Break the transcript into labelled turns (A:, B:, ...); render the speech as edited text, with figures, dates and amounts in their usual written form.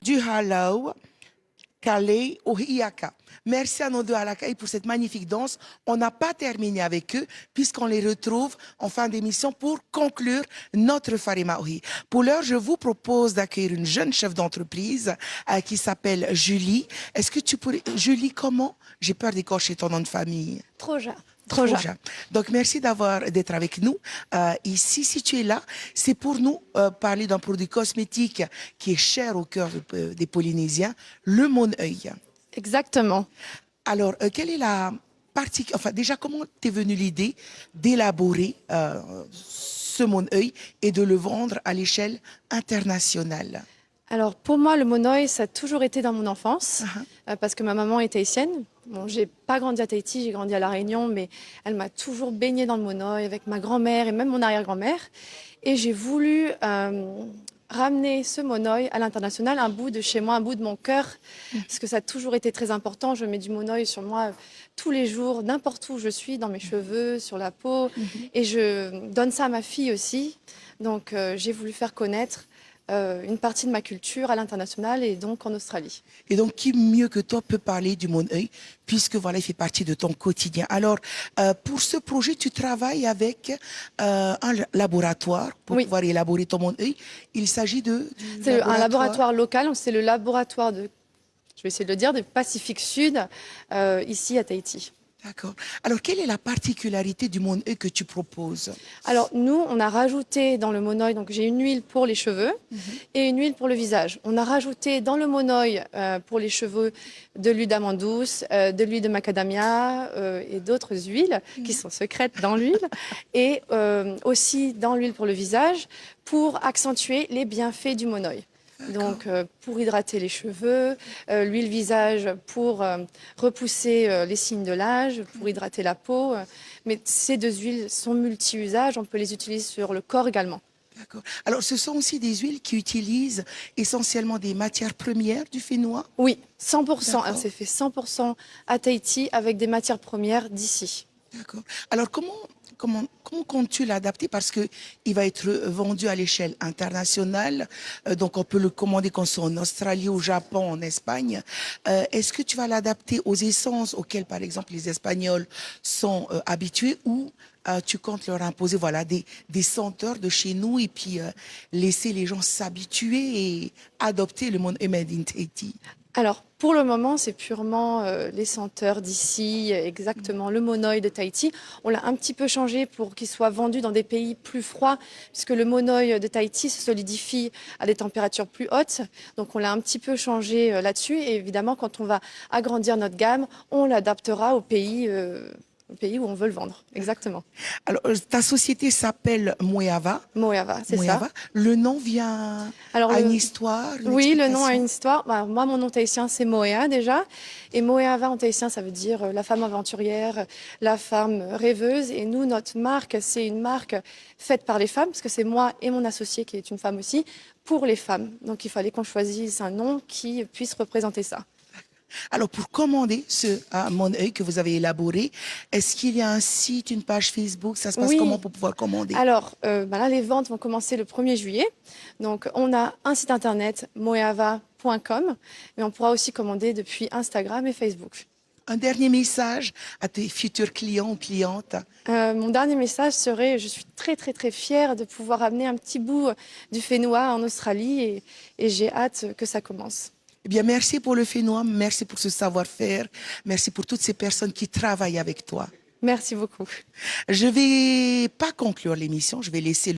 A: Du Halau, Calais au Hiaka. Merci à nos deux Halakai pour cette magnifique danse. On n'a pas terminé avec eux puisqu'on les retrouve en fin d'émission pour conclure notre Farima Ohi. Pour l'heure, je vous propose d'accueillir une jeune chef d'entreprise qui s'appelle Julie. Est-ce que tu pourrais... Julie, comment? J'ai peur d'écorcher ton nom de famille.
B: Troja.
A: Troja. Donc, merci d'être avec nous. Ici, si tu es là, c'est pour nous parler d'un produit cosmétique qui est cher au cœur des Polynésiens, le Mon-Œil.
B: Exactement.
A: Alors, quelle est la partie... Enfin, déjà, comment t'es venue l'idée d'élaborer ce Mon-Œil et de le vendre à l'échelle internationale?
B: Alors, pour moi, le Mon-Œil, ça a toujours été dans mon enfance, parce que ma maman est tahitienne. Bon, j'ai pas grandi à Tahiti, j'ai grandi à La Réunion, mais elle m'a toujours baignée dans le Mon-Œil avec ma grand-mère et même mon arrière-grand-mère. Et j'ai voulu ramener ce Mon-Œil à l'international, un bout de chez moi, un bout de mon cœur, parce que ça a toujours été très important. Je mets du Mon-Œil sur moi tous les jours, n'importe où je suis, dans mes cheveux, sur la peau, et je donne ça à ma fille aussi. Donc, j'ai voulu faire connaître une partie de ma culture à l'international et donc en Australie.
A: Et donc, qui mieux que toi peut parler du Mon-Œil, puisque voilà, il fait partie de ton quotidien. Alors, pour ce projet, tu travailles avec un laboratoire pour pouvoir élaborer ton Mon-Œil. Il s'agit de...
B: C'est un laboratoire local, c'est le laboratoire de, je vais essayer de le dire, de Pacifique Sud, ici à Tahiti.
A: D'accord. Alors, quelle est la particularité du Mon-Œil que tu proposes?
B: Alors, nous, on a rajouté dans le Mon-Œil, donc j'ai une huile pour les cheveux et une huile pour le visage. On a rajouté dans le Mon-Œil pour les cheveux de l'huile d'amande douce, de l'huile de macadamia et d'autres huiles qui sont secrètes dans l'huile. Et aussi dans l'huile pour le visage pour accentuer les bienfaits du Mon-Œil. Donc, pour hydrater les cheveux, l'huile visage pour repousser les signes de l'âge, pour hydrater la peau. Mais ces deux huiles sont multi-usages, on peut les utiliser sur le corps également.
A: D'accord. Alors, ce sont aussi des huiles qui utilisent essentiellement des matières premières du Fénois?
B: Oui, 100%. C'est fait 100% à Tahiti avec des matières premières d'ici.
A: D'accord. Alors, comment comptes-tu l'adapter? Parce qu'il va être vendu à l'échelle internationale. Donc, on peut le commander qu'on soit en Australie, au Japon, en Espagne. Est-ce que tu vas l'adapter aux essences auxquelles, par exemple, les Espagnols sont habitués ou tu comptes leur imposer voilà, des senteurs de chez nous et puis laisser les gens s'habituer et adopter le monde made in Tahiti?
B: Alors, pour le moment, c'est purement les senteurs d'ici, exactement le Mon-Œil de Tahiti. On l'a un petit peu changé pour qu'il soit vendu dans des pays plus froids, puisque le Mon-Œil de Tahiti se solidifie à des températures plus hautes. Donc, on l'a un petit peu changé là-dessus. Et évidemment, quand on va agrandir notre gamme, on l'adaptera au pays où on veut le vendre. Exactement.
A: Alors, ta société s'appelle Moeava.
B: Moeava, c'est ça.
A: Le nom vient à une histoire?
B: Oui, le nom a une histoire. Bah, moi, mon nom tahitien, c'est Moea déjà. Et Moeava en tahitien, ça veut dire la femme aventurière, la femme rêveuse. Et nous, notre marque, c'est une marque faite par les femmes, parce que c'est moi et mon associé qui est une femme aussi, pour les femmes. Donc, il fallait qu'on choisisse un nom qui puisse représenter ça.
A: Alors, pour commander ce Mon-Œil que vous avez élaboré, est-ce qu'il y a un site, une page Facebook? Ça se passe comment pour pouvoir commander?
B: Alors, là, les ventes vont commencer le 1er juillet. Donc, on a un site internet, moeava.com, mais on pourra aussi commander depuis Instagram et Facebook.
A: Un dernier message à tes futurs clients ou clientes?
B: Mon dernier message serait, je suis très, très, très fière de pouvoir amener un petit bout du Fénois en Australie et j'ai hâte que ça commence.
A: Eh bien, merci pour le Fénois, merci pour ce savoir-faire, merci pour toutes ces personnes qui travaillent avec toi.
B: Merci beaucoup.
A: Je ne vais pas conclure l'émission, je vais laisser